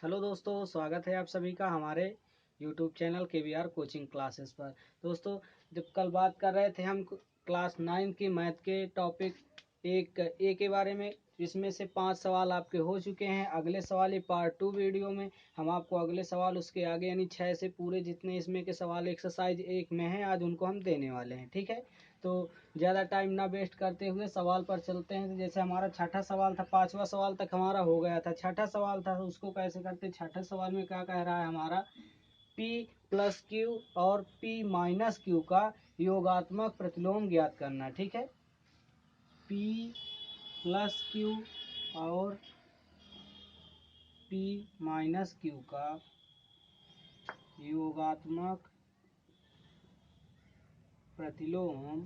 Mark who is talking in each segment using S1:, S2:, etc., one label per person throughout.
S1: Hello दोस्तों, स्वागत है आप सभी का हमारे YouTube channel KVR coaching classes पर। दोस्तों, जब कल बात कर रहे थे हम क्लास 9 की मैथ के टॉपिक एक ए के बारे में, जिसमें से 5 सवाल आपके हो चुके हैं। अगले सवाल ये पार्ट 2 वीडियो में हम आपको अगले सवाल उसके आगे यानी 6 से पूरे जितने इसमें के सवाल एक्सरसाइज 1 में हैं आज उनको हम देने वाले हैं। ठीक है, तो ज़्यादा टाइम ना वेस्ट करते हुए सवाल पर चलते हैं। तो जैसे हमारा छठा सवाल था, 5वां सवाल तक हमारा हो गया था। छठा सवाल था उसको कैसे करते। छठे सवाल में क्या कह रहा है हमारा, P प्लस क्यू और P माइनस क्यू का योगात्मक प्रतिलोम ज्ञात करना। ठीक है, P प्लस क्यू और P माइनस क्यू का योगात्मक प्रतिलोम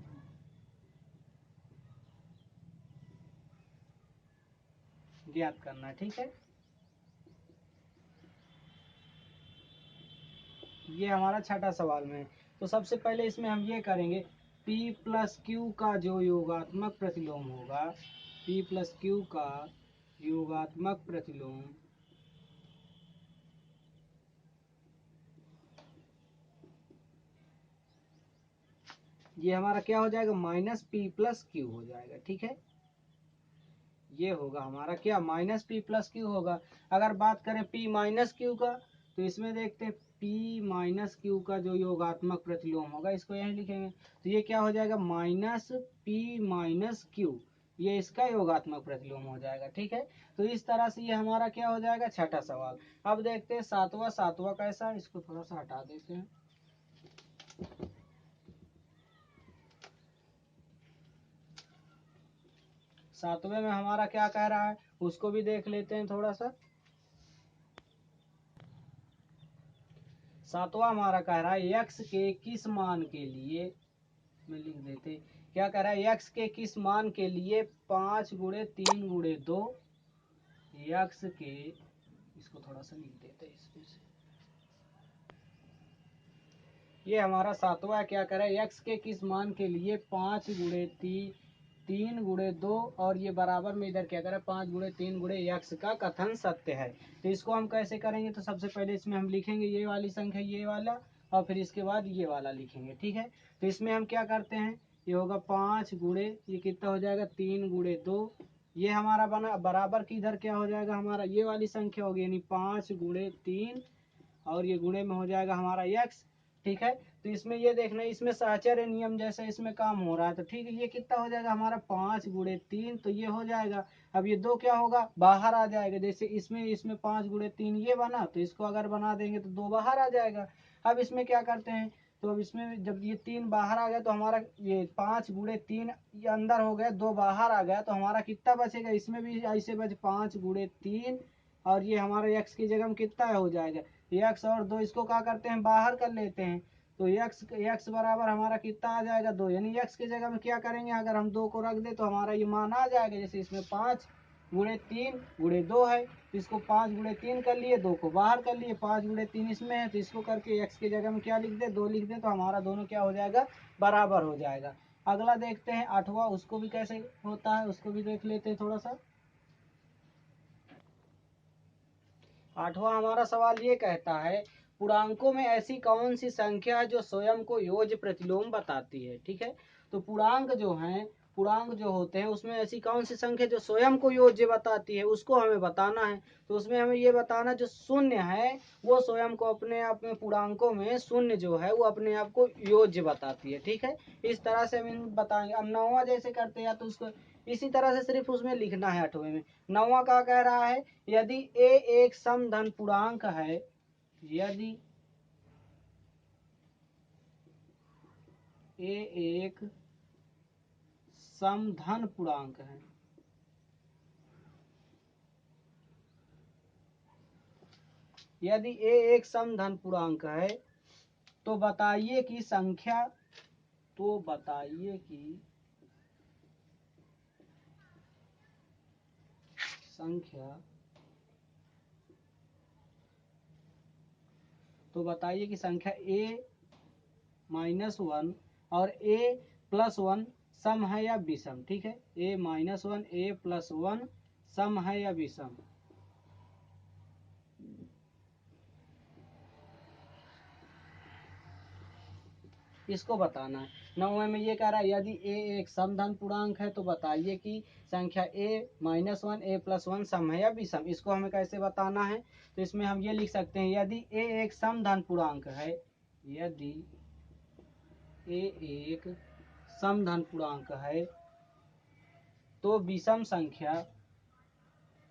S1: ज्ञात करना। ठीक है, ये हमारा छठा सवाल में है। तो सबसे पहले इसमें हम ये करेंगे, P प्लस क्यू का जो योगात्मक प्रतिलोम होगा, P प्लस क्यू का योगात्मक प्रतिलोम ये हमारा क्या हो जाएगा, माइनस P प्लस क्यू हो जाएगा। ठीक है, ये होगा हमारा क्या, माइनस P प्लस क्यू होगा। अगर बात करें P माइनस क्यू का, तो इसमें देखते हैं P माइनस क्यू का जो योगात्मक प्रतिलोम होगा, इसको यहीं लिखेंगे। तो ये क्या हो जाएगा, माइनस P माइनस क्यू, ये इसका योगात्मक प्रतिलोम हो जाएगा। ठीक है, तो इस तरह से ये हमारा क्या हो जाएगा, छठा सवाल। अब देखते हैं सातवां। सातवां कैसा, इसको थोड़ा सा हटा देते हैं। सातवें में हमारा क्या कह रहा है उसको भी देख लेते हैं थोड़ा सा। सातवां हमारा कह रहा है x के किस मान के लिए, में लिख देते, क्या कह रहा है, x के किस मान के लिए 5 गुणे 3 गुणे 2, x के, इसको थोड़ा सा लिख देते इसमें से। ये हमारा सातवां क्या कह रहा है, x के किस मान के लिए 5 गुणे 3 गुणे 2 और ये बराबर में इधर क्या करें, 5 गुणे 3 गुणे x का कथन सत्य है। तो इसको हम कैसे करेंगे, तो सबसे पहले इसमें हम लिखेंगे ये वाली संख्या, ये वाला, और फिर इसके बाद ये वाला लिखेंगे। ठीक है, तो इसमें हम क्या करते हैं, ये होगा 5 गुणे, ये कितना हो जाएगा, 3 गुणे 2, ये हमारा बना बराबर की इधर क्या हो जाएगा, हमारा ये वाली संख्या होगी, यानी 5 गुणे 3 और ये गुणे में हो जाएगा हमारा x। ठीक है, तो इसमें ये देखना, इसमें साहचर्य नियम जैसे इसमें काम हो रहा है। तो ठीक है, ये कितना हो जाएगा हमारा 5 गुणे 3, तो ये हो जाएगा। अब ये 2 क्या होगा, बाहर आ जाएगा। जैसे इसमें इसमें 5 गुणे 3 ये बना, तो इसको अगर बना देंगे तो 2 बाहर आ जाएगा। अब इसमें क्या करते हैं, तो अब इसमें जब ये 3 बाहर आ गया तो हमारा ये 5 गुणे 3 ये अंदर हो गया, 2 बाहर आ गया, तो हमारा कितना बचेगा, इसमें भी ऐसे बच 5 गुणे 3 और ये हमारा x की जगह में कितना हो जाएगा, x और 2, इसको क्या करते हैं, बाहर कर लेते हैं। तो x बराबर हमारा कितना आ जाएगा, 2, यानी x की जगह में क्या करेंगे, अगर हम 2 को रख दे तो हमारा ये मान आ जाएगा। जैसे इसमें 5 गुणे 3 गुणे 2 है, तो इसको 5 गुणे 3 कर लिए, 2 को बाहर कर लिए, 5 गुणे 3 इसमें है, तो इसको करके x की जगह में क्या लिख दे, 2 लिख दे, तो हमारा दोनों क्या हो जाएगा, बराबर हो जाएगा। अगला देखते हैं आठवां, उसको भी कैसे होता है उसको भी देख लेते हैं थोड़ा सा। आठवां हमारा सवाल ये कहता है, पूर्णांकों में ऐसी कौन सी संख्या है जो स्वयं को योज्य प्रतिलोम बताती है। ठीक है, तो पूर्णांक जो होते हैं उसमें ऐसी कौन सी संख्या जो स्वयं को योज्य बताती है, उसको हमें बताना है। तो उसमें हमें ये बताना, जो शून्य है वो स्वयं को अपने आप में, पूर्णांकों में शून्य जो है वो अपने आप को योज्य बताती है। ठीक है, इस तरह से हम बताएंगे। अब नौवां जैसे करते हैं तो उसको इसी तरह से सिर्फ उसमें लिखना है। आठवें में नौवां का कह रहा है, यदि a एक समधन पूर्णांक है, यदि a एक समधन पूर्णांक है, यदि a एक समधन पूर्णांक है, तो बताइए कि संख्या, तो बताइए कि संख्या, तो बताइए कि संख्या a माइनस 1 और a प्लस 1 सम है या विषम। ठीक है, a माइनस 1 a प्लस 1 सम है या विषम। इसको बताना है। 9वें में ये कह रहा है यदि a एक सम धन पूर्णांक है तो बताइए कि संख्या a-1 a+1 सम है या विषम। इसको हमें कैसे बताना है, तो इसमें हम ये लिख सकते हैं यदि a एक सम धन पूर्णांक है, यदि a एक सम धन पूर्णांक है तो विषम संख्या,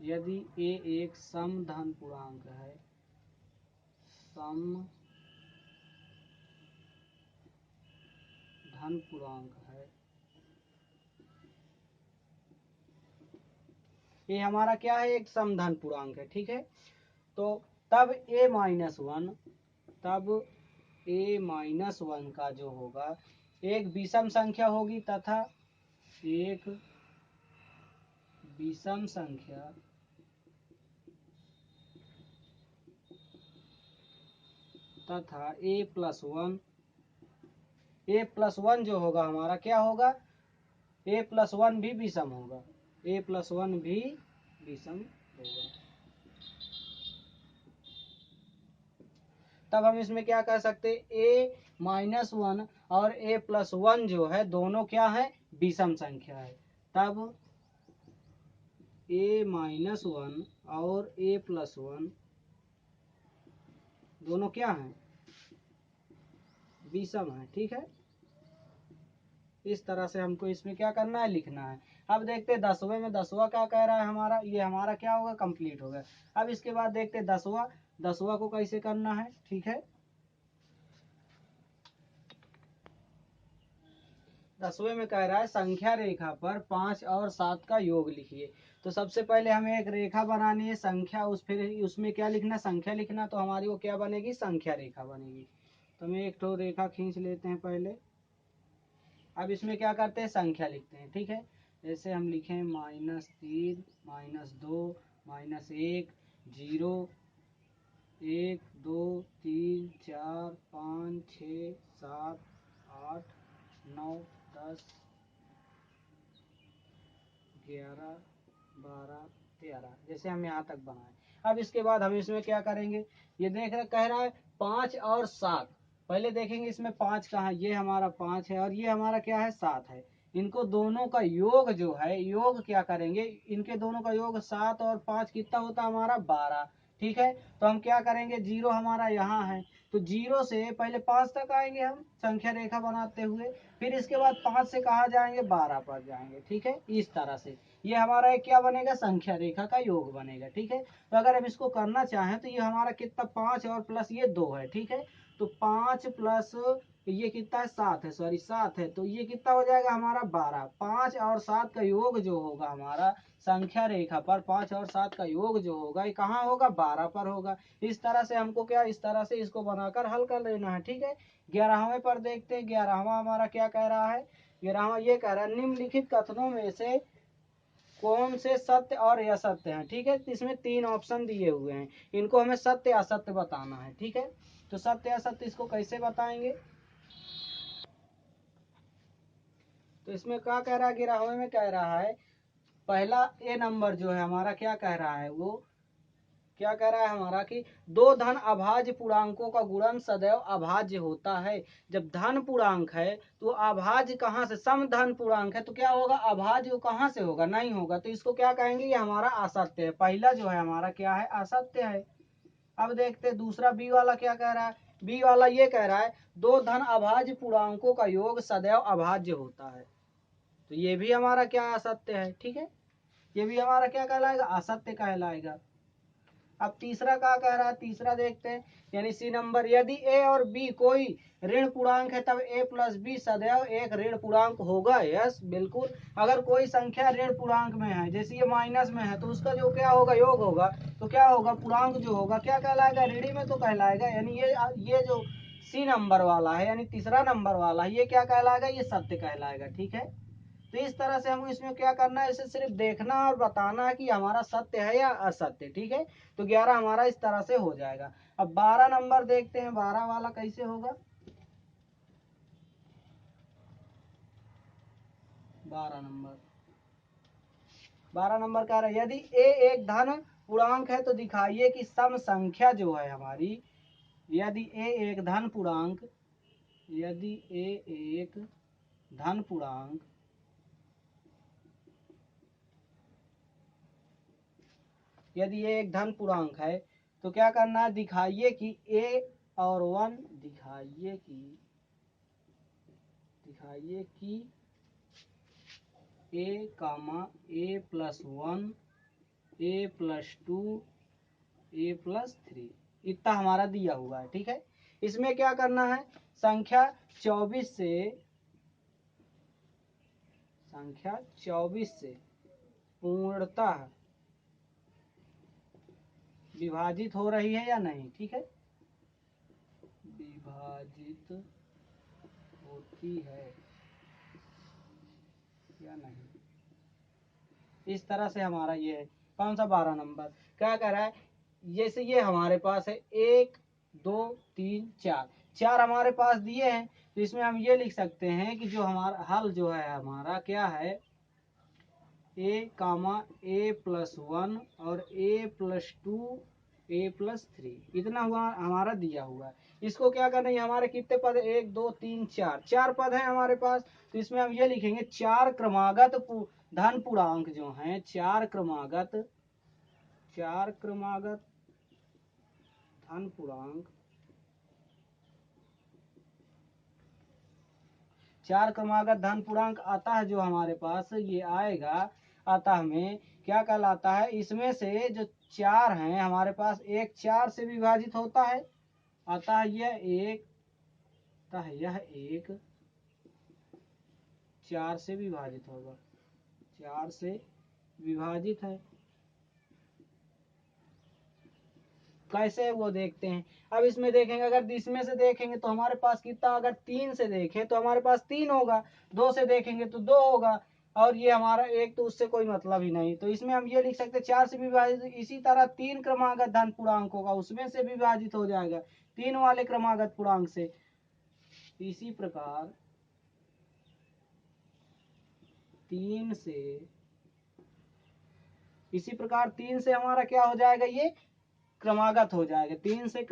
S1: यदि a एक सम धन पूर्णांक है, सम धन पूर्णांक है, ये हमारा क्या है, एक समधन पूर्णांक है, ठीक है। तो तब a-1, तब a-1 का जो होगा एक विषम संख्या होगी तथा एक विषम संख्या तथा a+1 जो होगा हमारा क्या होगा, a+1 भी विषम होगा, a+1 भी विषम होगा। तब हम इसमें क्या कह सकते हैं, a-1 और a+1 जो है दोनों क्या है, विषम संख्या है। तब a-1 और a+1 दोनों क्या हैं, विषम है, ठीक है। इस तरह से हमको इसमें क्या करना है, लिखना है। अब देखते हैं 10वें में 10वां क्या कह रहा है हमारा, ये हमारा क्या होगा, कंप्लीट हो गया। अब इसके बाद देखते हैं 10वां को कैसे करना है, ठीक है। 10वें में कह रहा है संख्या रेखा पर 5 और 7 का योग लिखिए। तो सबसे पहले हमें एक रेखा बनानी है संख्या, फिर उसमें क्या लिखना, संख्या लिखना, तो हमारी वो क्या बनेगी, संख्या रेखा बनेगी। तो हम एक तो रेखा खींच लेते हैं पहले। अब इसमें क्या करते हैं, संख्या लिखते हैं, ठीक है। जैसे हम लिखें -3, -2, -1, 0, 1, 2, 3, 4, 5, 6, 7, 8, 9, 10, 11, 12, 13, जैसे हम यहाँ तक बनाए। अब इसके बाद हम इसमें क्या करेंगे, ये देख रहे कह रहा है 5 और 7। पहले देखेंगे इसमें 5 कहाँ, ये हमारा 5 है और ये हमारा क्या है, 7 है। इनको दोनों का योग जो है, योग क्या करेंगे, इनके दोनों का योग 7 और 5 कितना होता है हमारा, 12, ठीक है। तो हम क्या करेंगे, 0 हमारा यहाँ है, तो 0 से पहले 5 तक आएंगे हम संख्या रेखा बनाते हुए, फिर इसके बाद 5 से कहाँ जाएंगे, 12 पर जाएंगे, ठीक है। इस तरह से ये हमारा एक क्या बनेगा, संख्या रेखा का योग बनेगा, ठीक है। तो अगर हम इसको करना चाहें तो ये हमारा कितना, 5 और प्लस ये 2 है, ठीक है। तो 5 प्लस ये कितना है, 7 है, सॉरी 7 है, तो ये कितना हो जाएगा हमारा 12। 5 और 7 का योग जो होगा हमारा संख्या रेखा पर, 5 और 7 का योग जो होगा ये कहाँ होगा, 12 पर होगा। इस तरह से हमको क्या, इस तरह से इसको बनाकर हल कर लेना है, ठीक है। 11वें पर देखते हैं, 11वां हमारा क्या कह रहा है, 11वां ये कह रहा है निम्नलिखित कथनों में से कौन से सत्य और असत्य हैं, ठीक है। इसमें 3 ऑप्शन दिए हुए हैं, इनको हमें सत्य असत्य बताना है, ठीक है। तो सत्य असत्य इसको कैसे बताएंगे, तो इसमें क्या कह रहा है, 11वें में कह रहा है पहला ए नंबर जो है हमारा क्या कह रहा है, वो क्या कह रहा है हमारा कि दो धन अभाज्य पूर्णांकों का गुणन सदैव अभाज्य होता है। जब धन पूर्णांक है तो अभाज्य कहाँ से, सम धन पूर्णांक है तो क्या होगा, अभाज्य कहाँ से होगा, नहीं होगा, तो इसको क्या कहेंगे, ये हमारा असत्य है। पहला जो है हमारा क्या है, असत्य है। अब देखते दूसरा बी वाला क्या कह रहा है, बी वाला ये कह रहा है दो धन अभाज्य पूर्णांकों का योग सदैव अभाज्य होता है, तो ये भी हमारा क्या असत्य है, ठीक है। ये भी हमारा क्या कहलाएगा, असत्य कहलाएगा। अब तीसरा क्या कह रहा है, तीसरा देखते हैं, यानी सी नंबर, यदि ए और बी कोई ऋण पूर्णांक है तब ए प्लस बी सदैव एक ऋण पूर्णांक होगा। यस बिल्कुल, अगर कोई संख्या ऋण पूर्णांक में है, जैसे ये माइनस में है, तो उसका जो क्या होगा, योग होगा, तो क्या होगा, पूर्णांक जो होगा क्या कहलाएगा, ऋणी में तो कहलाएगा। यानी ये जो सी नंबर वाला है, यानी तीसरा नंबर वाला है, ये क्या कहलाएगा, ये सत्य कहलाएगा, ठीक है। तो इस तरह से हमको इसमें क्या करना है, इसे सिर्फ देखना और बताना है कि हमारा सत्य है या असत्य, ठीक है। तो 11 हमारा इस तरह से हो जाएगा। अब 12 नंबर देखते हैं, 12 वाला कैसे होगा, 12 नंबर, 12 नंबर कह रहा है यदि ए एक धन पूर्णांक है तो दिखाइए कि सम संख्या जो है हमारी, यदि ए एक धन पूर्णांक यदि ए एक धन पूर्णांक यदि ये एक धन पूर्णांक है तो क्या करना है, दिखाइए कि ए और 1 दिखाइए कि ए कामा ए प्लस 1 ए प्लस 2 ए प्लस 3 इतना हमारा दिया हुआ है। ठीक है, इसमें क्या करना है, संख्या 24 से पूर्णतः विभाजित हो रही है या नहीं। ठीक है, विभाजित होती है या नहीं, इस तरह से हमारा ये है। कौन सा 12 नंबर क्या कह रहा है, जैसे ये हमारे पास है 1 2 3 4 हमारे पास दिए हैं, तो इसमें हम ये लिख सकते हैं कि जो हमारा हल जो है हमारा क्या है, ए कामा ए प्लस 1 और ए प्लस 2 ए प्लस 3 इतना हुआ हमारा दिया हुआ है। इसको क्या करना है, हमारे कितने पद है, 1 2 3 4 पद है हमारे पास, तो इसमें हम ये लिखेंगे 4 क्रमागत धन पूर्णांक जो हैं, 4 क्रमागत धन पूर्णांक 4 क्रमागत धन पूर्णांक आता है जो हमारे पास ये आएगा, अतः हमें क्या कहलाता है, इसमें से जो 4 हैं हमारे पास, एक 4 से विभाजित होता है, अतः यह एक 4 से विभाजित होगा, 4 से विभाजित है। कैसे वो देखते हैं, अब इसमें देखेंगे, अगर इसमें से देखेंगे तो हमारे पास कितना, अगर 3 से देखें तो हमारे पास 3 होगा, 2 से देखेंगे तो 2 होगा, और ये हमारा एक, तो उससे कोई मतलब ही नहीं, तो इसमें हम ये लिख सकते हैं 4 से विभाजित। इसी तरह 3 क्रमागत धन पूर्णांक होगा, उसमें से विभाजित हो जाएगा 3 वाले क्रमागत पूर्णांक से। इसी प्रकार 3 से हमारा क्या हो जाएगा, ये क्रमागत हो जाएगा, 3 से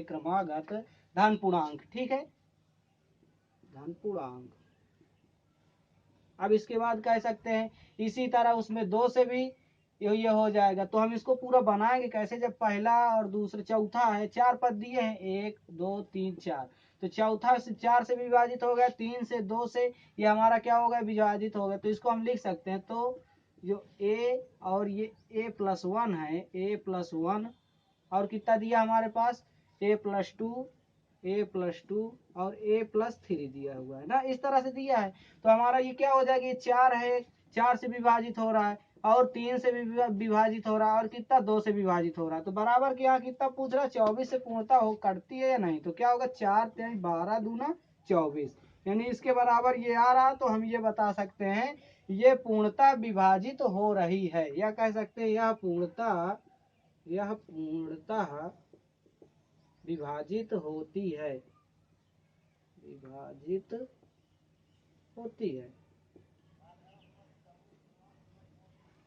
S1: क्रमागत धन पूर्णांक। ठीक है, धन पूर्णांक। अब इसके बाद कह सकते हैं इसी तरह उसमें 2 से भी ये हो जाएगा, तो हम इसको पूरा बनाएंगे कैसे, जब पहला और दूसरा चौथा है, 4 पद दिए हैं, 1 2 3 4, तो चौथा से 4 से विभाजित हो गया, 3 से 2 से ये हमारा क्या हो गया, विभाजित हो गया, तो इसको हम लिख सकते हैं। तो जो ए और ये ए प्लस 1 है, ए प्लस 1 और कितना दिया हमारे पास, ए प्लस 2 और ए प्लस 3 दिया हुआ है ना, इस तरह से दिया है। तो हमारा ये क्या हो जाएगा, ये 4 है, 4 से विभाजित हो रहा है, और 3 से भी विभाजित हो रहा है, और कितना 2 से विभाजित हो रहा है, तो बराबर के यहाँ कितना पूछ रहा है, 24 से पूर्णता हो करती है या नहीं, तो क्या होगा, 4 3 12 दूना 24, यानी इसके बराबर ये आ रहा, तो हम ये बता सकते हैं ये पूर्णता विभाजित हो रही है, या कह सकते हैं यह पूर्णता विभाजित होती है,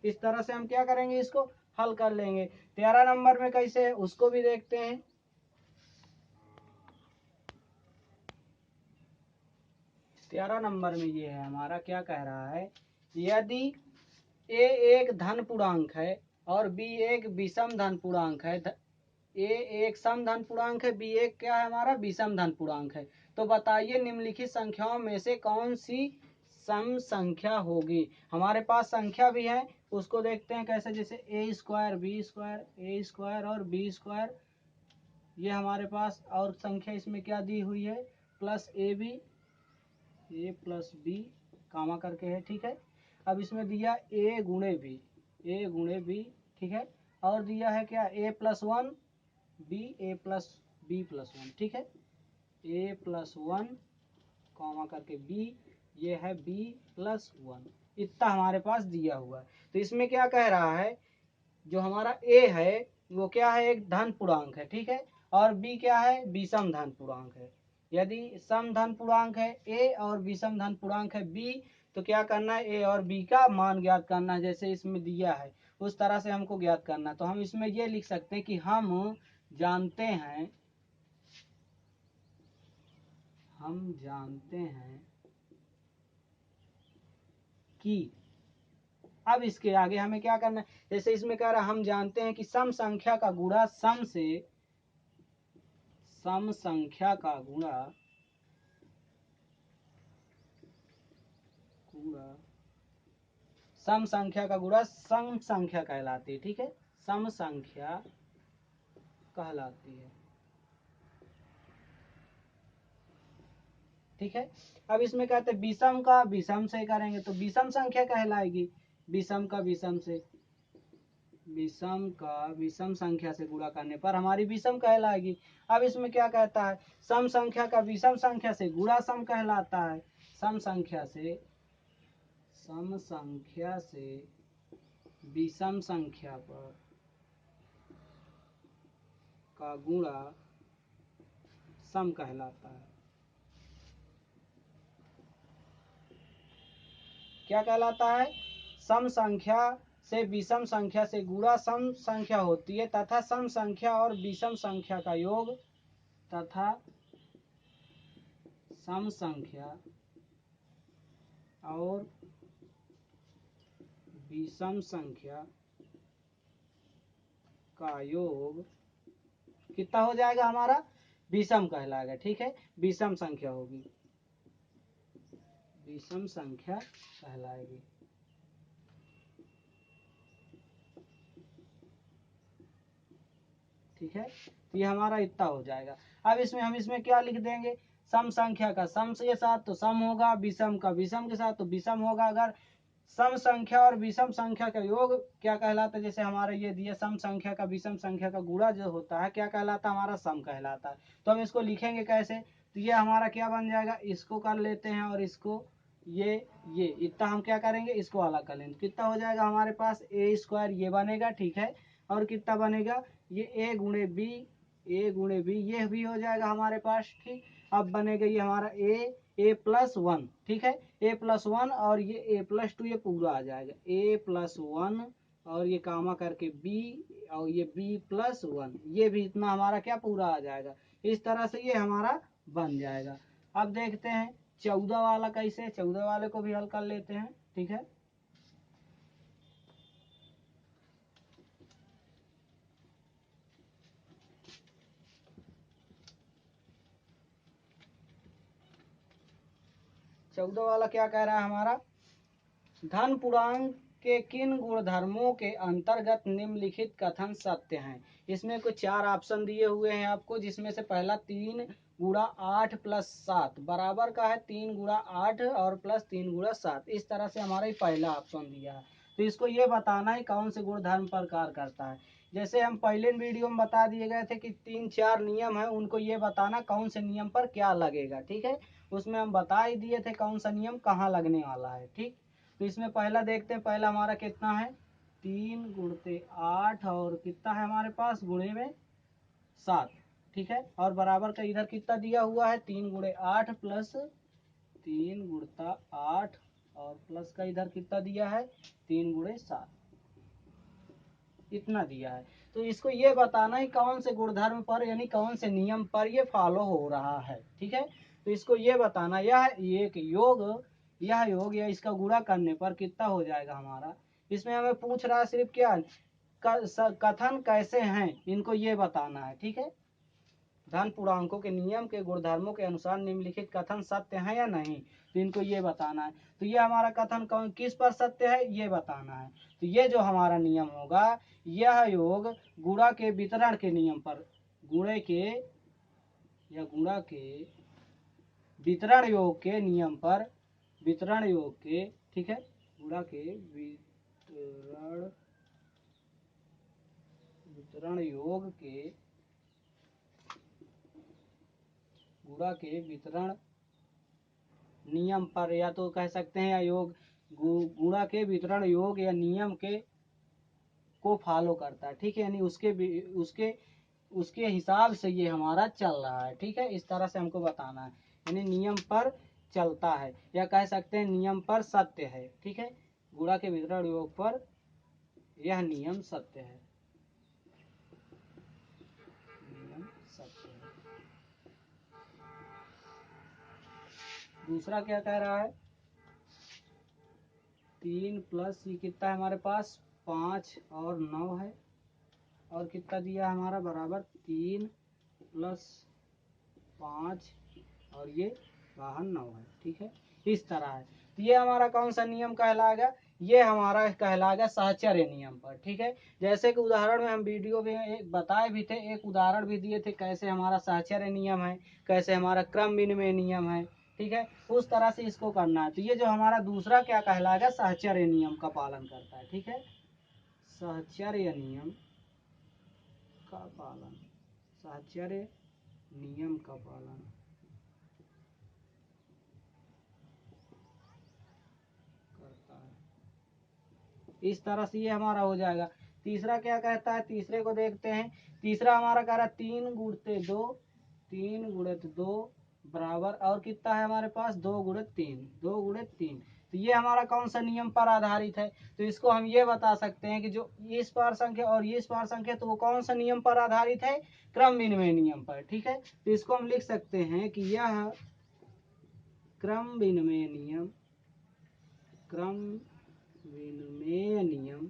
S1: इस तरह से हम क्या करेंगे, इसको हल कर लेंगे। 13 नंबर में कैसे है उसको भी देखते हैं। 13 नंबर में ये है हमारा, क्या कह रहा है, यदि ए एक धन पूर्णांक है और बी एक विषम धन पूर्णांक है, ए एक सम धन पूर्णांक है, बी एक क्या है हमारा, विषम धन पूर्णांक है, तो बताइए निम्नलिखित संख्याओं में से कौन सी सम संख्या होगी। हमारे पास संख्या भी है, उसको देखते हैं कैसे, जैसे ए स्क्वायर बी स्क्वायर, ए स्क्वायर और बी स्क्वायर, ये हमारे पास, और संख्या इसमें क्या दी हुई है, plus A B, A plus B comma करके है। ठीक है, अब इसमें दिया ए गुणे बी, ठीक है, और दिया है क्या, ए plus 1 B, A plus B plus 1, ठीक है, ए प्लस 1 कॉमा करके बी, ये है बी प्लस 1, इतना हमारे पास दिया हुआ है। तो इसमें क्या कह रहा है, जो हमारा ए है वो क्या है, एक धन पूर्णांक है, ठीक है, और बी क्या है, विषम धन पूर्णांक है। यदि सम धन पूर्णांक है ए और विषम धन पूर्णांक है बी, तो क्या करना है, ए और बी का मान ज्ञात करना है, जैसे इसमें दिया है उस तरह से हमको ज्ञात करना। तो हम इसमें ये लिख सकते हैं कि हम जानते हैं हम जानते हैं कि, अब इसके आगे हमें क्या करना है, जैसे इसमें कह रहा है हम जानते हैं कि सम संख्या का गुणा सम से, सम संख्या का गुणा सम संख्या का गुणा सम संख्या कहलाती है। ठीक है, सम संख्या कहलाती है। ठीक है, अब इसमें कहते हैं विषम का विषम से करेंगे तो विषम संख्या कहलाएगी। विषम का विषम से, विषम का विषम संख्या से गुणा करने पर हमारी विषम कहलाएगी। अब इसमें क्या कहता है, सम संख्या का विषम संख्या से गुणा सम कहलाता है। सम संख्या से, सम संख्या से विषम संख्या पर का गुणा सम कहलाता है। क्या कहलाता है, सम संख्या से विषम संख्या से गुणा सम संख्या होती है तथा सम संख्या और विषम संख्या का योग तथा सम संख्या और विषम संख्या का योग कितना हो जाएगा हमारा, विषम कहलाएगा। ठीक है, विषम संख्या होगी, विषम संख्या कहलाएगी। ठीक है, तो ये हमारा इतना हो जाएगा। अब इसमें हम इसमें क्या लिख देंगे, सम संख्या का सम के साथ तो सम होगा, विषम का विषम के साथ तो विषम होगा। अगर सम संख्या और विषम संख्या का योग क्या कहलाता है, जैसे हमारा ये दिया सम संख्या का विषम संख्या का गुणा जो होता है क्या कहलाता है, हमारा सम कहलाता है। तो हम इसको लिखेंगे कैसे, तो ये हमारा क्या बन जाएगा, इसको कर लेते हैं और इसको ये इतना हम क्या करेंगे, इसको अलग कर लेंगे। कितना हो जाएगा हमारे पास, ए स्क्वायर ये बनेगा। ठीक है, और कितना बनेगा, ये ए गुणे बी, ए गुणे बी ये भी हो जाएगा हमारे पास। ठीक, अब बनेगा ये हमारा ए प्लस वन। ठीक है, ए प्लस वन और ये ए प्लस टू, ये पूरा आ जाएगा ए प्लस वन और ये कामा करके बी और ये बी प्लस वन, ये भी इतना हमारा क्या पूरा आ जाएगा। इस तरह से ये हमारा बन जाएगा। अब देखते हैं 14 वाला कैसे, 14 वाले को भी हल कर लेते हैं। ठीक है, चौदह वाला क्या कह रहा है हमारा, धन पूर्णांक के किन गुणधर्मों के अंतर्गत निम्नलिखित कथन सत्य हैं। इसमें कुछ 4 ऑप्शन दिए हुए हैं आपको, जिसमें से पहला 3 गुणा 8 प्लस 7 बराबर का है 3 गुणा 8 और प्लस 3 गुणा 7। इस तरह से हमारा पहला ऑप्शन दिया है। तो इसको ये बताना है कौन से गुणधर्म पर कार्य करता है। जैसे हम पहले वीडियो में बता दिए गए थे कि 3-4 नियम है, उनको ये बताना कौन से नियम पर क्या लगेगा। ठीक है, उसमें हम बता ही दिए थे कौन सा नियम कहाँ लगने वाला है। ठीक, तो इसमें पहला देखते हैं, पहला हमारा कितना है, 3 गुणते 8 और कितना है हमारे पास गुणे में 7। ठीक है, और बराबर का इधर कितना दिया हुआ है, 3 गुणे 8 प्लस 3 गुणता 8 और प्लस का इधर कितना दिया है, 3 गुणे 7, इतना दिया है। तो इसको ये बताना है कौन से गुणधर्म पर यानी कौन से नियम पर ये फॉलो हो रहा है। ठीक है, तो इसको ये बताना, यह एक योग, यह योग या इसका गुणा करने पर कितना हो जाएगा हमारा। इसमें हमें पूछ रहा है सिर्फ क्या, कथन कैसे हैं इनको ये बताना है। ठीक है, धन पूर्णांकों के नियम के गुणधर्मों के अनुसार निम्नलिखित कथन सत्य है या नहीं, तो इनको ये बताना है। तो ये हमारा कथन कौन किस पर सत्य है ये बताना है। तो ये जो हमारा नियम होगा, यह योग गुणा के वितरण के नियम पर, गुणे के या गुणा के वितरण योग के नियम पर, वितरण योग के, ठीक है, गुणा के वितरण वितरण योग के, गुणा के वितरण नियम पर, या तो कह सकते हैं योग गुणा के वितरण योग या नियम के को फॉलो करता है। ठीक है, यानी उसके उसके हिसाब से ये हमारा चल रहा है। ठीक है, इस तरह से हमको बताना है, यानी नियम पर चलता है या कह सकते हैं नियम पर सत्य है। ठीक है, गुणा के वितरण योग पर यह नियम सत्य है, दूसरा क्या कह रहा है, 3 प्लस ये कितना है हमारे पास 5 और 9 है, और कितना दिया हमारा बराबर 3 प्लस 5 और ये बाहर 9 है। ठीक है, इस तरह है। तो ये हमारा कौन सा नियम कहलाएगा, ये हमारा कहलाएगा साहचर्य नियम पर। ठीक है, जैसे कि उदाहरण में हम वीडियो में एक बताए भी थे, एक उदाहरण भी दिए थे कैसे हमारा साहचर्य नियम है, कैसे हमारा क्रम विनिमय नियम है। ठीक है, उस तरह से इसको करना है। तो ये जो हमारा दूसरा क्या कहलाएगा, साहचर्य नियम का पालन करता है। ठीक है, साहचर्य नियम का पालन, साहचर्य नियम का पालन करता है। इस तरह से ये हमारा हो जाएगा। तीसरा क्या कहता है, तीसरे को देखते हैं। तीसरा हमारा कह रहा है 3 गुणित 2, 3 गुणित 2 बराबर, और कितना है हमारे पास 2 गुणित 3, 2 गुणित 3। तो ये हमारा कौन सा नियम पर आधारित है, तो इसको हम ये बता सकते हैं कि जो इस पार संख्या और इस पार संख्या, तो वो कौन सा नियम पर आधारित है, क्रम विनिमय नियम पर। ठीक है, तो इसको हम लिख सकते हैं कि यह क्रम विनिमय नियम, क्रम विनिमय नियम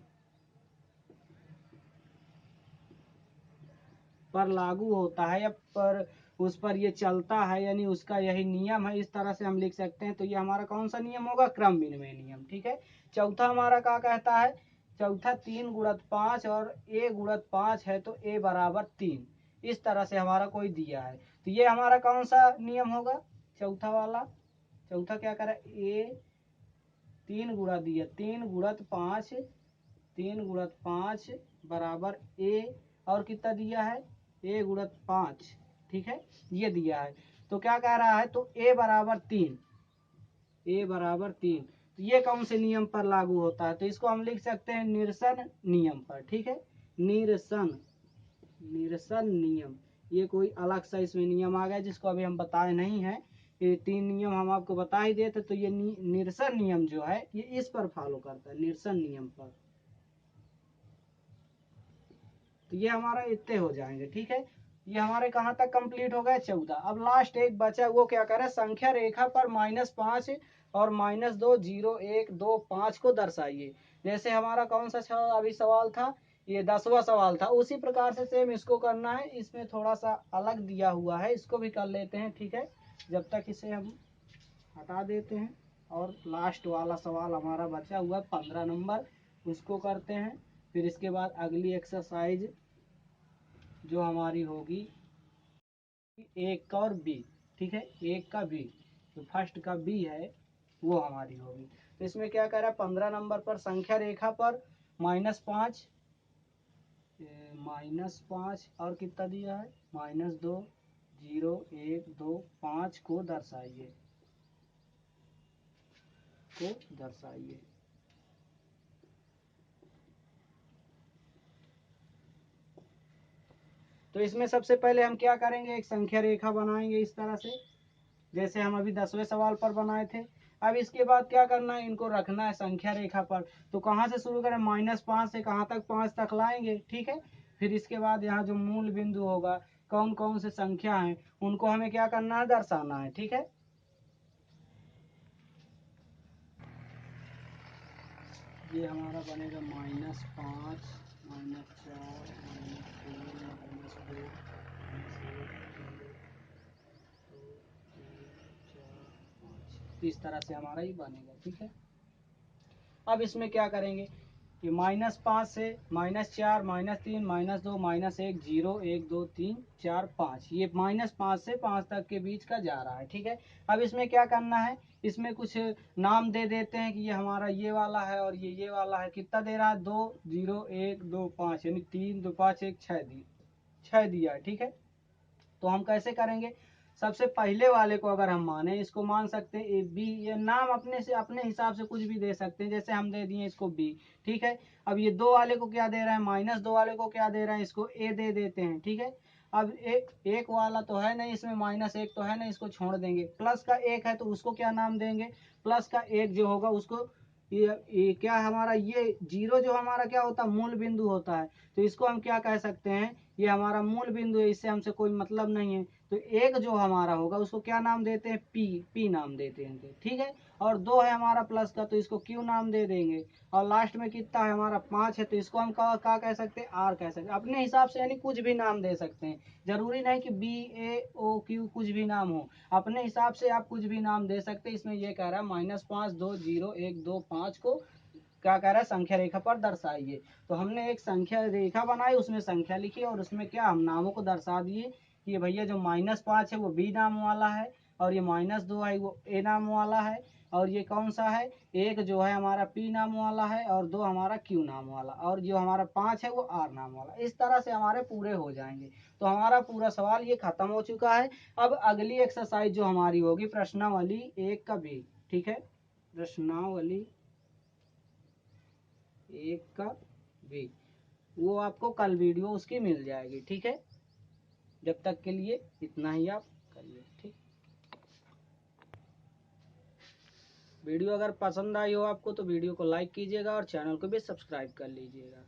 S1: पर लागू होता है, या पर उस पर ये चलता है, यानी उसका यही नियम है। इस तरह से हम लिख सकते हैं। तो ये हमारा कौन सा नियम होगा, क्रम विनिमय नियम। ठीक है, चौथा हमारा क्या कहता है, चौथा 3 गुणित 5 और a गुणित 5 है, तो a बराबर 3। इस तरह से हमारा कोई दिया है, तो ये हमारा कौन सा नियम होगा, चौथा वाला। चौथा क्या करें, a 3 गुणा दिया, 3 गुणित 5, 3 गुणित 5 बराबर a, और कितना दिया है, a गुणित 5। ठीक है, ये दिया है। तो क्या कह रहा है, तो a बराबर 3, a बराबर 3। तो ये कौन से नियम पर लागू होता है, तो इसको हम लिख सकते हैं निरसन नियम पर। ठीक है, निरसन, निरसन नियम। ये कोई अलग सा इसमें नियम आ गया जिसको अभी हम बताए नहीं है। ये 3 नियम हम आपको बता ही देते। तो ये निरसन नियम जो है ये इस पर फॉलो करता है, निरसन नियम पर। तो ये हमारा इतने हो जाएंगे। ठीक है, ये हमारे कहाँ तक कंप्लीट हो गए, 14। अब लास्ट एक बचा, वो क्या करें, संख्या रेखा पर -5 और -2 0 1 2 5 को दर्शाइए। जैसे हमारा कौन सा अभी सवाल था, ये 10वां सवाल था, उसी प्रकार से सेम इसको करना है। इसमें थोड़ा सा अलग दिया हुआ है, इसको भी कर लेते हैं। ठीक है, जब तक इसे हम हटा देते हैं, और लास्ट वाला सवाल हमारा बचा हुआ 15 नंबर, उसको करते हैं। फिर इसके बाद अगली एक्सरसाइज जो हमारी होगी 1 का और बी। ठीक है, 1 का बी, जो फर्स्ट का बी है वो हमारी होगी। तो इसमें क्या कह रहा है, 15 नंबर पर संख्या रेखा पर -5, -5 और कितना दिया है, -2 0 1 2 5 को दर्शाइए, को दर्शाइए। तो इसमें सबसे पहले हम क्या करेंगे, एक संख्या रेखा बनाएंगे इस तरह से, जैसे हम अभी 10वें सवाल पर बनाए थे। अब इसके बाद क्या करना है, इनको रखना है संख्या रेखा पर। तो कहाँ से शुरू करें, -5 से कहाँ तक, 5 तक लाएंगे। ठीक है, फिर इसके बाद यहाँ जो मूल बिंदु होगा, कौन कौन से संख्या हैं उनको हमें क्या करना है, दर्शाना है। ठीक है, ये हमारा बनेगा -5 -4 -3 -2 इस तरह से हमारा ये बनेगा। ठीक है, अब इसमें क्या करेंगे कि -5 से -4 -3 -2 -1 0 1 2 3 4 5, ये -5 से 5 तक के बीच का जा रहा है। ठीक है, अब इसमें क्या करना है, इसमें कुछ नाम दे देते हैं कि ये हमारा ये वाला है और ये वाला है। कितना दे रहा है, 2 0 1 2 5, यानी 3 2 5 1 6 दिया है। ठीक है, तो हम कैसे करेंगे, सबसे पहले वाले को अगर हम माने, इसको मान सकते हैं ए बी, ये नाम अपने से अपने हिसाब से कुछ भी दे सकते हैं, जैसे हम दे दिए इसको बी। ठीक है, अब ये 2 वाले को क्या दे रहे हैं, -2 वाले को क्या दे रहे हैं, इसको ए दे देते हैं। ठीक है, अब एक वाला तो है नहीं इसमें, -1 तो है नहीं, इसको छोड़ देंगे। प्लस का 1 है तो उसको क्या नाम देंगे, प्लस का 1 जो होगा उसको, ये क्या हमारा, ये जीरो जो हमारा क्या होता है, मूल बिंदु होता है। तो इसको हम क्या कह सकते हैं, ये हमारा मूल बिंदु है, इससे हमसे कोई मतलब नहीं है। तो एक जो हमारा होगा उसको क्या नाम देते हैं, पी नाम देते हैं, ठीक है। और 2 है हमारा प्लस का, तो इसको क्यू नाम दे देंगे। और लास्ट में कितना है हमारा 5 है, तो इसको हम क्या कह सकते हैं, आर कह सकते हैं अपने हिसाब से, यानी कुछ भी नाम दे सकते हैं। जरूरी नहीं कि BAOQ कुछ भी नाम हो, अपने हिसाब से आप कुछ भी नाम दे सकते हैं। इसमें ये कह रहा है -5 2 0 1 2 5 को क्या कह रहा है, संख्या रेखा पर दर्शाइए। तो हमने एक संख्या रेखा बनाई, उसमें संख्या लिखी और उसमें क्या हम नामों को दर्शा दिए कि ये भैया जो -5 है वो बी नाम वाला है, और ये -2 है वो ए नाम वाला है, और ये कौन सा है, एक जो है हमारा पी नाम वाला है, और 2 हमारा क्यू नाम वाला, और जो हमारा 5 है वो आर नाम वाला। इस तरह से हमारे पूरे हो जाएंगे। तो हमारा पूरा सवाल ये खत्म हो चुका है। अब अगली एक्सरसाइज जो हमारी होगी प्रश्नावली 1 का बी, ठीक है, प्रश्नावली 1 का बी, वो आपको कल वीडियो उसकी मिल जाएगी, ठीक है। जब तक के लिए इतना ही आप करिए, ठीक। वीडियो अगर पसंद आई हो आपको तो वीडियो को लाइक कीजिएगा और चैनल को भी सब्सक्राइब कर लीजिएगा।